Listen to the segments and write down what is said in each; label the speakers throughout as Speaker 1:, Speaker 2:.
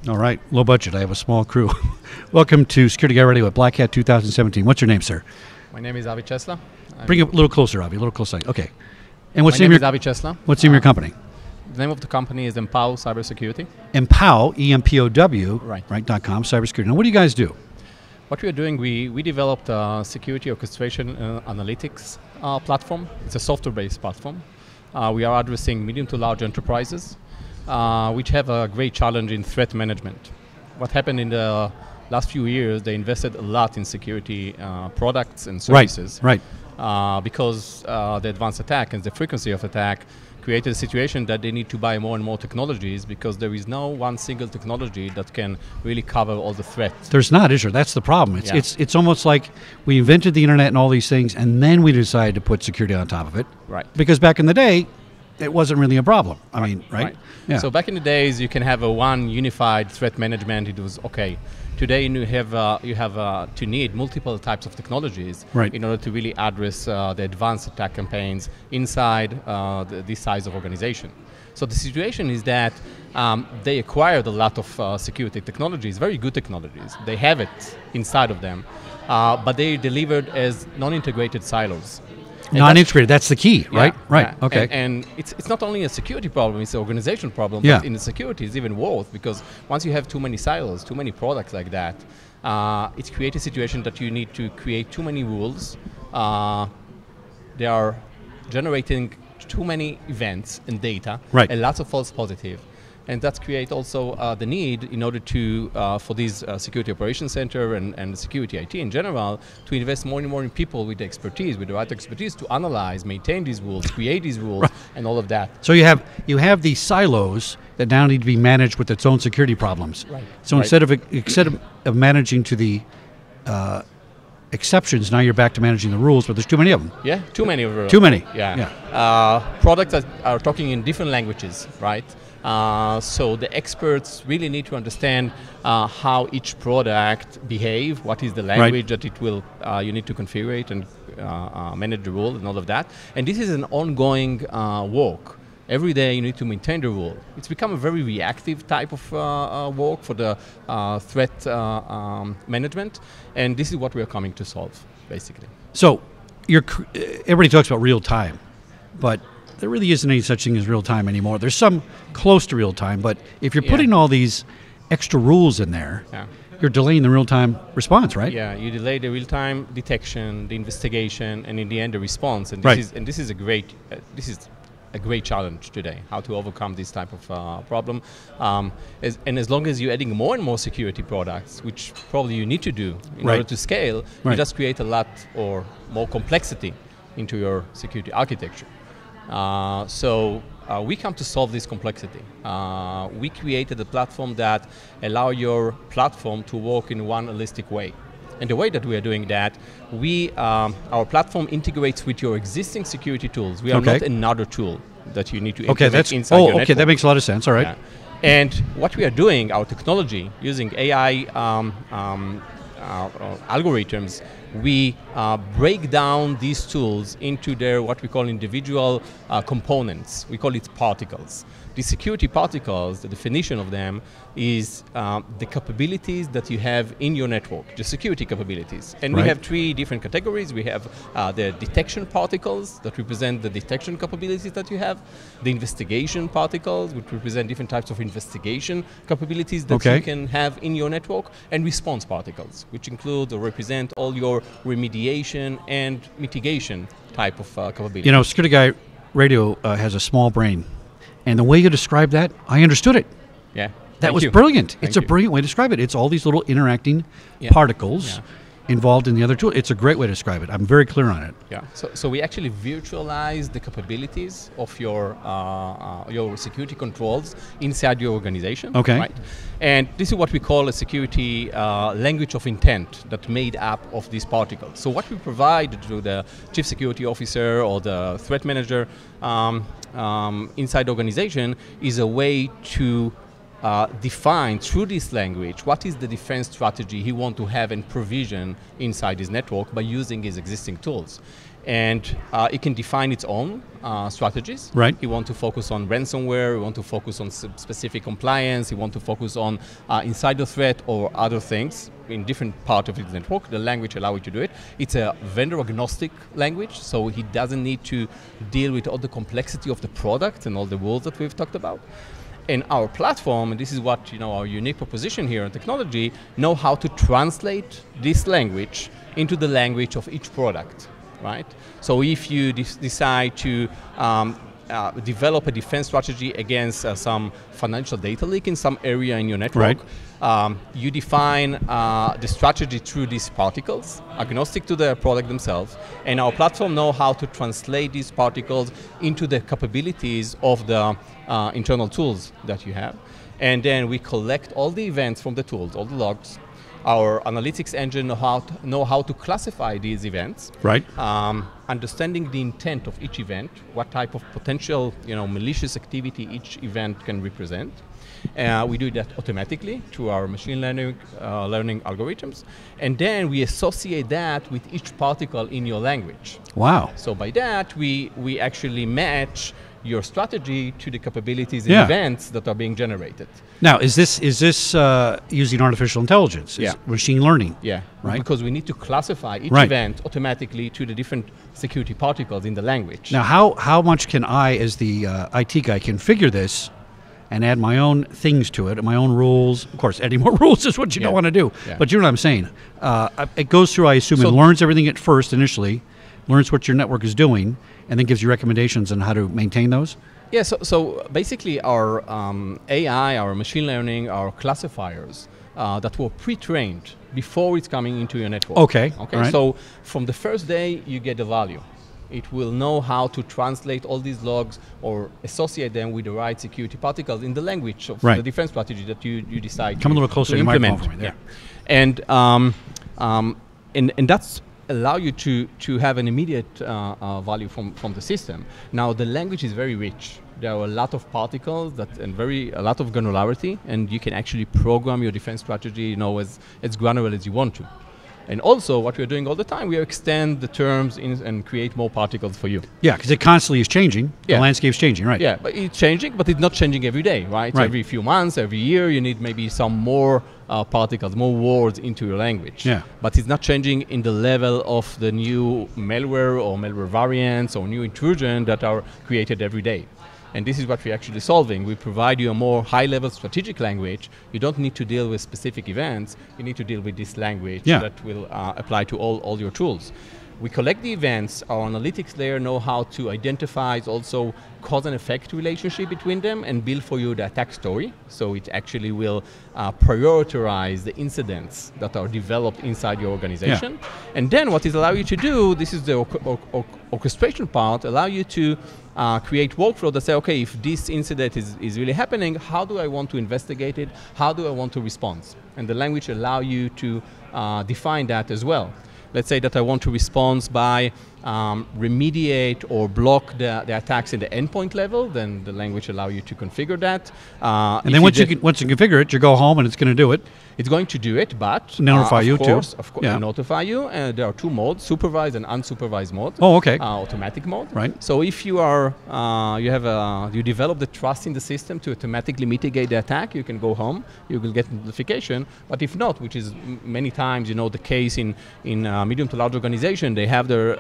Speaker 1: All right, low budget. I have a small crew. Welcome to Security Guy Radio at Black Hat 2017. What's your name, sir?
Speaker 2: My name is Avi Chesla.
Speaker 1: Bring it a little closer, Avi. A little closer. Okay. And what's
Speaker 2: My
Speaker 1: the
Speaker 2: name is Avi Chesla.
Speaker 1: What's the name of your company?
Speaker 2: The name of the company is Empow Cybersecurity.
Speaker 1: Empow, EmpowNetworks,
Speaker 2: Right.
Speaker 1: .com, cybersecurity. Now, what do you guys do?
Speaker 2: What we are doing, we developed a security orchestration analytics platform. It's a software-based platform. We are addressing medium to large enterprises, which have a great challenge in threat management. What happened in the last few years, they invested a lot in security products and services.
Speaker 1: Right.
Speaker 2: Because the advanced attack and the frequency of attack created a situation that they need to buy more and more technologies because there is no one single technology that can really cover all the threats.
Speaker 1: There's not, is there? That's the problem. It's almost like we invented the internet and all these things, and then we decided to put security on top of it.
Speaker 2: Right.
Speaker 1: Because back in the day, it wasn't really a problem. I mean, right? Yeah.
Speaker 2: So back in the days, you can have a one unified threat management. It was okay. Today, you have to need multiple types of technologies in order to really address the advanced attack campaigns inside this size of organization. So the situation is that they acquired a lot of security technologies, very good technologies. They have it inside of them, but they delivered as non-integrated silos.
Speaker 1: Non-integrated, that's the key, right? Right,
Speaker 2: yeah.
Speaker 1: okay.
Speaker 2: And it's not only a security problem, it's an organization problem,
Speaker 1: Yeah.
Speaker 2: but in the security it's even worse, because once you have too many silos, too many products like that, it creates a situation that you need to create too many rules. They are generating too many events and data, and lots of false positive. And that creates also the need, in order to, for these security operations center and security IT in general, to invest more and more in people with the expertise, with the right expertise to analyze, maintain these rules, create these rules, and all of that.
Speaker 1: So you have these silos that now need to be managed with its own security problems.
Speaker 2: Right.
Speaker 1: So instead of managing to the exceptions, now you're back to managing the rules, but there's too many of them.
Speaker 2: Yeah, too many of them.
Speaker 1: Too many.
Speaker 2: Yeah. Products that are talking in different languages, right? So the experts really need to understand how each product behave, what is the language that it will, you need to configure it and manage the rule and all of that. And this is an ongoing work. Every day you need to maintain the rule. It's become a very reactive type of work for the threat management, and this is what we are coming to solve, basically.
Speaker 1: So everybody talks about real time, but there really isn't any such thing as real time anymore. There's some close to real time, but if you're putting all these extra rules in there, you're delaying the real time response, right?
Speaker 2: Yeah, you delay the real time detection, the investigation, and in the end the response. And this is a great challenge today, how to overcome this type of problem. As long as you're adding more and more security products, which probably you need to do in order to scale, you just create a lot or more complexity into your security architecture. So we come to solve this complexity. We created a platform that allows your platform to work in one holistic way. And the way that we are doing that, our platform integrates with your existing security tools. We are not another tool that you need to implement inside your network.
Speaker 1: That makes a lot of sense. All right.
Speaker 2: Yeah. And what we are doing, our technology, using AI algorithms, we break down these tools into their what we call individual components. We call it particles. The security particles, the definition of them is the capabilities that you have in your network, the security capabilities. And we have three different categories. We have the detection particles that represent the detection capabilities that you have, the investigation particles, which represent different types of investigation capabilities that you can have in your network, and response particles, which include or represent all your remediation and mitigation type of capabilities.
Speaker 1: You know, Security Guy Radio has a small brain. And the way you described that, I understood it.
Speaker 2: Yeah.
Speaker 1: That was brilliant. It's a brilliant way to describe it. It's all these little interacting particles involved in the other tool. It's a great way to describe it. I'm very clear on it.
Speaker 2: Yeah. So we actually virtualize the capabilities of your security controls inside your organization.
Speaker 1: Okay.
Speaker 2: Right? And this is what we call a security language of intent that's made up of these particles. So what we provide to the chief security officer or the threat manager inside the organization is a way to define through this language what is the defense strategy he wants to have and provision inside his network by using his existing tools. and it can define its own strategies.
Speaker 1: Right.
Speaker 2: You want to focus on ransomware, you want to focus on specific compliance, you want to focus on insider threat or other things in different part of its network. The language allows you to do it. It's a vendor agnostic language, so he doesn't need to deal with all the complexity of the product and all the rules that we've talked about. And our platform, and this is what our unique proposition here in technology, know how to translate this language into the language of each product, right? So if you decide to develop a defense strategy against some financial data leak in some area in your network, you define the strategy through these particles, agnostic to the product themselves, and our platform know how to translate these particles into the capabilities of the internal tools that you have. And then we collect all the events from the tools, all the logs. Our analytics engine know how to classify these events.
Speaker 1: Right.
Speaker 2: Understanding the intent of each event, what type of potential malicious activity each event can represent. We do that automatically through our machine learning algorithms. And then we associate that with each particle in your language.
Speaker 1: Wow.
Speaker 2: So by that, we actually match your strategy to the capabilities and events that are being generated.
Speaker 1: Now, is this using artificial intelligence? Is it machine learning?
Speaker 2: Yeah,
Speaker 1: right.
Speaker 2: Because we need to classify each event automatically to the different security particles in the language.
Speaker 1: Now, how much can I, as the IT guy, configure this and add my own things to it, and my own rules? Of course, adding more rules is what you don't want to do. Yeah. But you know what I'm saying. It goes through, I assume, and learns everything at first initially, learns what your network is doing, and then gives you recommendations on how to maintain those?
Speaker 2: Yeah, so basically our AI, our machine learning, our classifiers that were pre-trained before it's coming into your network.
Speaker 1: Okay. Right.
Speaker 2: So from the first day, you get the value. It will know how to translate all these logs or associate them with the right security particles in the language of the defense strategy that you decide
Speaker 1: Come a little closer to
Speaker 2: implement.
Speaker 1: My microphone there.
Speaker 2: Yeah. And that's allow you to have an immediate value from the system. Now the language is very rich. There are a lot of particles and a lot of granularity, and you can actually program your defense strategy as granular as you want to. And also, what we're doing all the time, we extend the terms and create more particles for you.
Speaker 1: Yeah, because it constantly is changing. The landscape's changing, right?
Speaker 2: Yeah, but it's changing, but it's not changing every day, right? So every few months, every year, you need maybe some more particles, more words into your language.
Speaker 1: Yeah.
Speaker 2: But it's not changing in the level of the new malware or malware variants or new intrusion that are created every day. And this is what we're actually solving. We provide you a more high-level strategic language. You don't need to deal with specific events. You need to deal with this language that will apply to all your tools. We collect the events. Our analytics layer know how to identify also cause and effect relationship between them and build for you the attack story. So it actually will prioritize the incidents that are developed inside your organization. Yeah. And then what it allows you to do, this is the orchestration part, allow you to create workflow that say, okay, if this incident is really happening, how do I want to investigate it? How do I want to respond? And the language allow you to define that as well. Let's say that I want to respond by remediate or block the attacks in the endpoint level, then the language allows you to configure that.
Speaker 1: And then once you configure it, you go home and it's going to do it.
Speaker 2: It's going to do it, but
Speaker 1: notify you too.
Speaker 2: Of course, notify you. And there are two modes: supervised and unsupervised mode.
Speaker 1: Oh, okay.
Speaker 2: Automatic mode.
Speaker 1: Right.
Speaker 2: So if you are, you develop the trust in the system to automatically mitigate the attack, you can go home. You will get notification. But if not, which is many times, the case in medium to large organization, they have their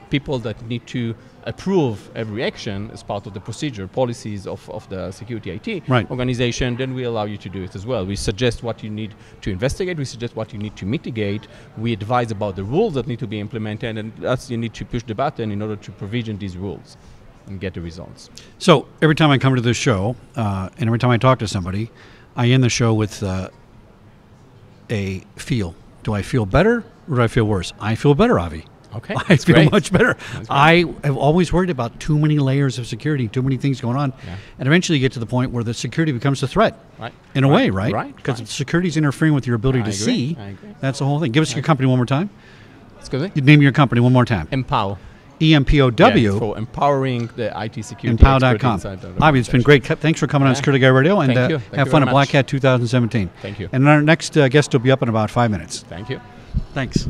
Speaker 2: people that need to approve every action as part of the procedure, policies of the security IT organization, then we allow you to do it as well. We suggest what you need to investigate, we suggest what you need to mitigate, we advise about the rules that need to be implemented, and that's you need to push the button in order to provision these rules and get the results.
Speaker 1: So every time I come to this show, and every time I talk to somebody, I end the show with a feel. Do I feel better or do I feel worse? I feel better, Avi.
Speaker 2: Okay,
Speaker 1: I feel much better. I have always worried about too many layers of security, too many things going on. Yeah. And eventually you get to the point where the security becomes a threat. Right. In a way, right?
Speaker 2: Right.
Speaker 1: Because security is interfering with your ability to see.
Speaker 2: I agree.
Speaker 1: That's the whole thing. Give us your company one more time.
Speaker 2: Excuse me?
Speaker 1: You name your company one more time.
Speaker 2: Empow.
Speaker 1: EmpowNetworks.
Speaker 2: Yeah, for empowering the IT security.
Speaker 1: Empow.com. Avi, it's been great. Thanks for coming on Security Guy Radio, and have fun at Black Hat 2017.
Speaker 2: Thank you.
Speaker 1: And our next guest will be up in about 5 minutes.
Speaker 2: Thank you.
Speaker 1: Thanks.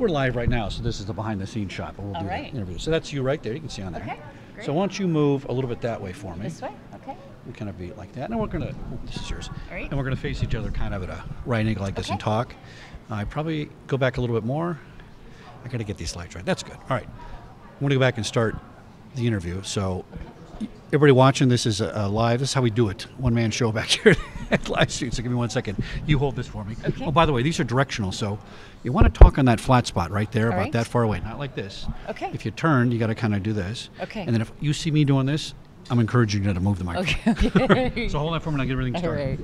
Speaker 1: we're live right now, so this is the behind-the-scenes shot, but we'll do the interview. So that's you right there. You can see on there.
Speaker 3: Okay, great.
Speaker 1: So why don't you move a little bit that way for me?
Speaker 3: This way? Okay.
Speaker 1: We kind of be like that. And we're going to, this is yours.
Speaker 3: All right.
Speaker 1: And we're going to face each other kind of at a right angle like this and talk. I probably go back a little bit more. I got to get these slides right. That's good. All right. I'm going to go back and start the interview. So everybody watching, this is live. This is how we do it. One-man show back here at Live Stream. So give me 1 second. You hold this for me.
Speaker 3: Okay.
Speaker 1: Oh, by the way, these are directional. So you want to talk on that flat spot right there, about that far away, not like this.
Speaker 3: Okay.
Speaker 1: If you turn, you got to kind of do this.
Speaker 3: Okay.
Speaker 1: And then if you see me doing this, I'm encouraging you to move the microphone.
Speaker 3: Okay.
Speaker 1: So hold that for me and I'll get everything started.
Speaker 3: All right.